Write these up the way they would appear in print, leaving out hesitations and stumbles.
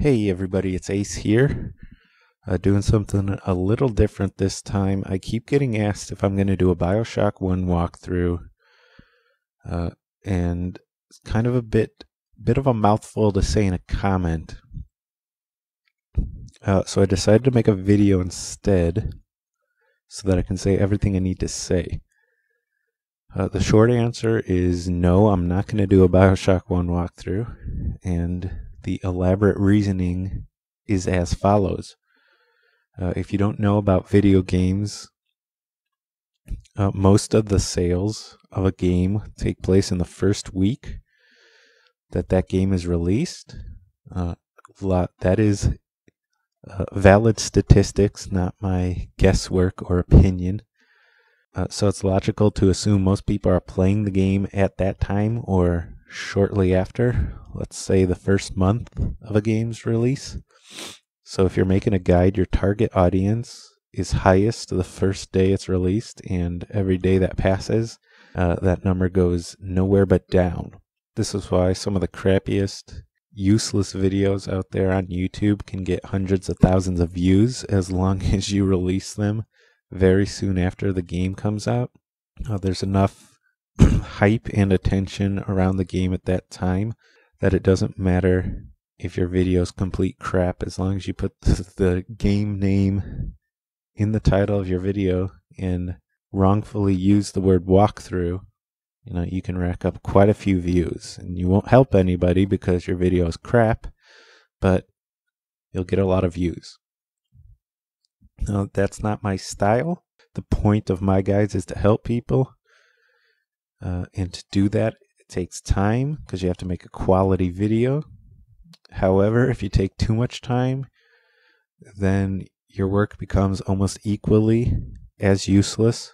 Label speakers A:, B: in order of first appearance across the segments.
A: Hey everybody, it's Ace here, doing something a little different this time. I keep getting asked if I'm going to do a Bioshock 1 walkthrough, and it's kind of a bit of a mouthful to say in a comment. So I decided to make a video instead, so that I can say everything I need to say. The short answer is no, I'm not going to do a Bioshock 1 walkthrough, and the elaborate reasoning is as follows. If you don't know about video games, most of the sales of a game take place in the first week that game is released. That is valid statistics, not my guesswork or opinion. So it's logical to assume most people are playing the game at that time or shortly after, let's say the first month of a game's release. So if you're making a guide, your target audience is highest the first day it's released, and every day that passes, that number goes nowhere but down. This is why some of the crappiest, useless videos out there on YouTube can get hundreds of thousands of views as long as you release them very soon after the game comes out. There's enough hype and attention around the game at that time that it doesn't matter if your video is complete crap, as long as you put the game name in the title of your video and wrongfully use the word walkthrough. You can rack up quite a few views, and you won't help anybody because your video is crap, but you'll get a lot of views. Now, that's not my style. The point of my guides is to help people, and to do that, it takes time because you have to make a quality video. However, if you take too much time, then your work becomes almost equally as useless,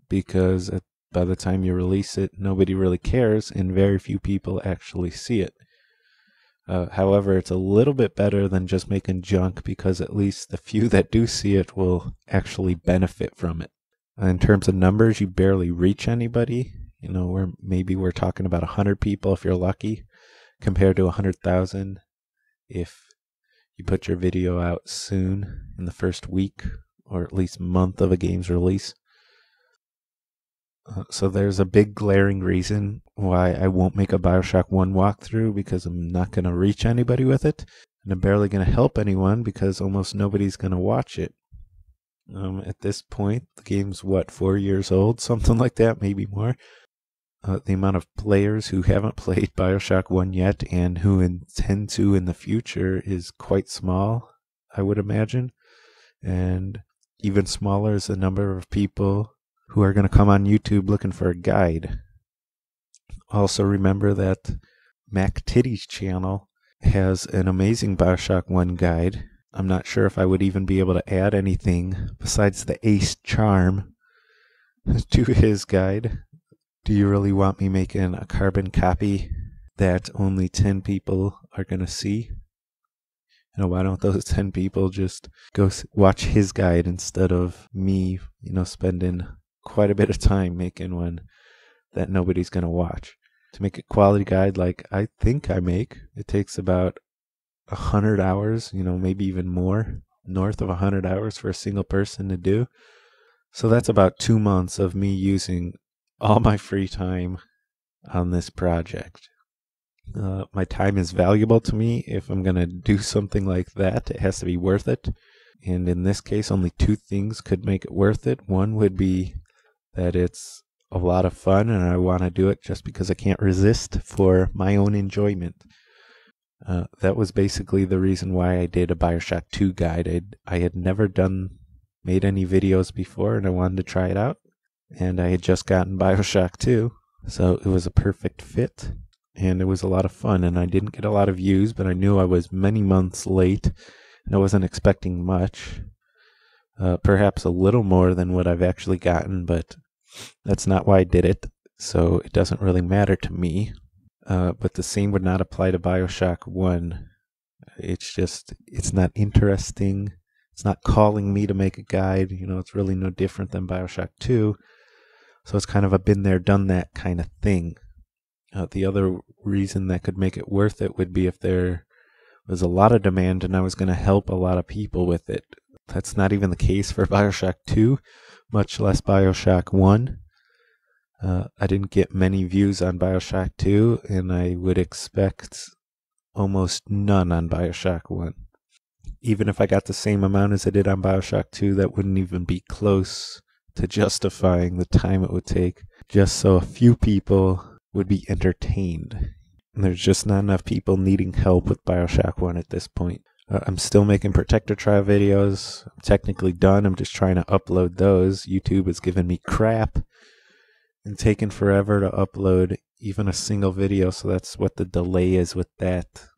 A: because by the time you release it, nobody really cares and very few people actually see it. However, it's a little bit better than just making junk, because at least the few that do see it will actually benefit from it. In terms of numbers, you barely reach anybody. Maybe we're talking about 100 people if you're lucky, compared to 100,000 if you put your video out soon in the first week or at least month of a game's release. So there's a big glaring reason why I won't make a Bioshock 1 walkthrough, because I'm not going to reach anybody with it, and I'm barely going to help anyone because almost nobody's going to watch it. At this point, the game's 4 years old, something like that, maybe more. The amount of players who haven't played Bioshock 1 yet and who intend to in the future is quite small, I would imagine. And even smaller is the number of people who are going to come on YouTube looking for a guide. Also remember that Mac Titty's channel has an amazing Bioshock 1 guide. I'm not sure if I would even be able to add anything besides the Ace charm to his guide. Do you really want me making a carbon copy that only 10 people are going to see? Why don't those 10 people just go watch his guide instead of me, spending quite a bit of time making one that nobody's going to watch? To make a quality guide like I think I make, it takes about 100 hours, maybe even more, north of 100 hours for a single person to do. So that's about 2 months of me using all my free time on this project. My time is valuable to me. If I'm going to do something like that, it has to be worth it. And in this case, only two things could make it worth it. One would be that it's a lot of fun and I want to do it just because I can't resist for my own enjoyment. That was basically the reason why I did a Bioshock 2 guide. I had never made any videos before, and I wanted to try it out. And I had just gotten Bioshock 2, so it was a perfect fit, and it was a lot of fun. And I didn't get a lot of views, but I knew I was many months late, and I wasn't expecting much. Perhaps a little more than what I've actually gotten, but that's not why I did it, so it doesn't really matter to me. But the same would not apply to Bioshock 1. It's not interesting. It's not calling me to make a guide. It's really no different than Bioshock 2. So it's kind of a been there, done that kind of thing. The other reason that could make it worth it would be if there was a lot of demand and I was going to help a lot of people with it. That's not even the case for Bioshock 2, much less Bioshock 1. I didn't get many views on Bioshock 2, and I would expect almost none on Bioshock 1. Even if I got the same amount as I did on Bioshock 2, that wouldn't even be close to justifying the time it would take just so a few people would be entertained. And there's just not enough people needing help with Bioshock 1 at this point. I'm still making Protector Trial videos. I'm technically done. I'm just trying to upload those. YouTube has given me crap and taken forever to upload even a single video, so that's what the delay is with that.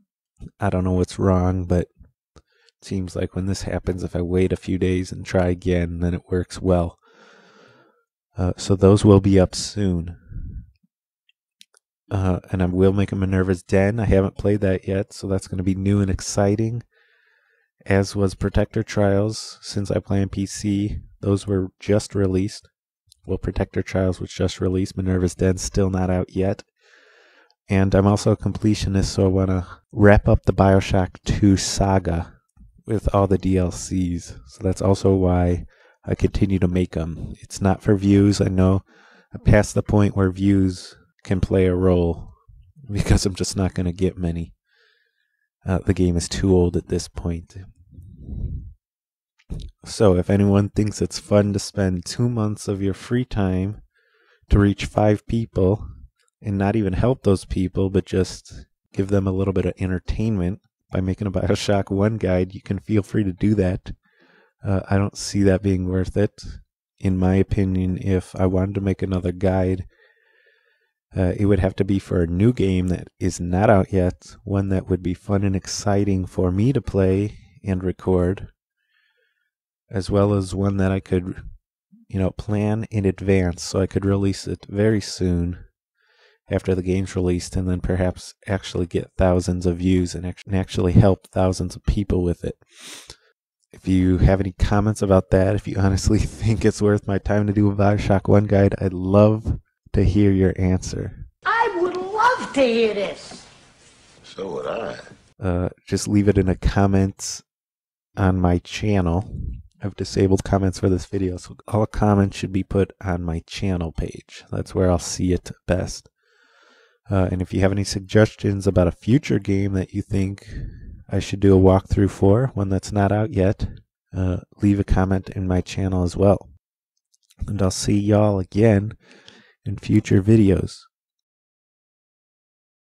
A: I don't know what's wrong, but it seems like when this happens, if I wait a few days and try again, then it works well. So those will be up soon. And I will make a Minerva's Den. I haven't played that yet, so that's going to be new and exciting. As was Protector Trials, since I play on PC. Those were just released. Well, Protector Trials was just released. Minerva's Den still not out yet. And I'm also a completionist, so I want to wrap up the Bioshock 2 saga with all the DLCs. So that's also why I continue to make them. It's not for views. I know I passed the point where views can play a role because I'm just not going to get many. The game is too old at this point. So if anyone thinks it's fun to spend 2 months of your free time to reach 5 people and not even help those people, but just give them a little bit of entertainment by making a Bioshock 1 guide, you can feel free to do that. I don't see that being worth it. In my opinion, if I wanted to make another guide, it would have to be for a new game that is not out yet, one that would be fun and exciting for me to play and record, as well as one that I could, plan in advance so I could release it very soon after the game's released, and then perhaps actually get thousands of views and actually help thousands of people with it. If you have any comments about that, if you honestly think it's worth my time to do a Bioshock 1 guide, I'd love to hear your answer.
B: I would love to hear this.
C: So would I.
A: Just leave it in the comments on my channel. I've disabled comments for this video, so all comments should be put on my channel page. That's where I'll see it best. And if you have any suggestions about a future game that you think I should do a walkthrough for, one that's not out yet, leave a comment in my channel as well. And I'll see y'all again in future videos.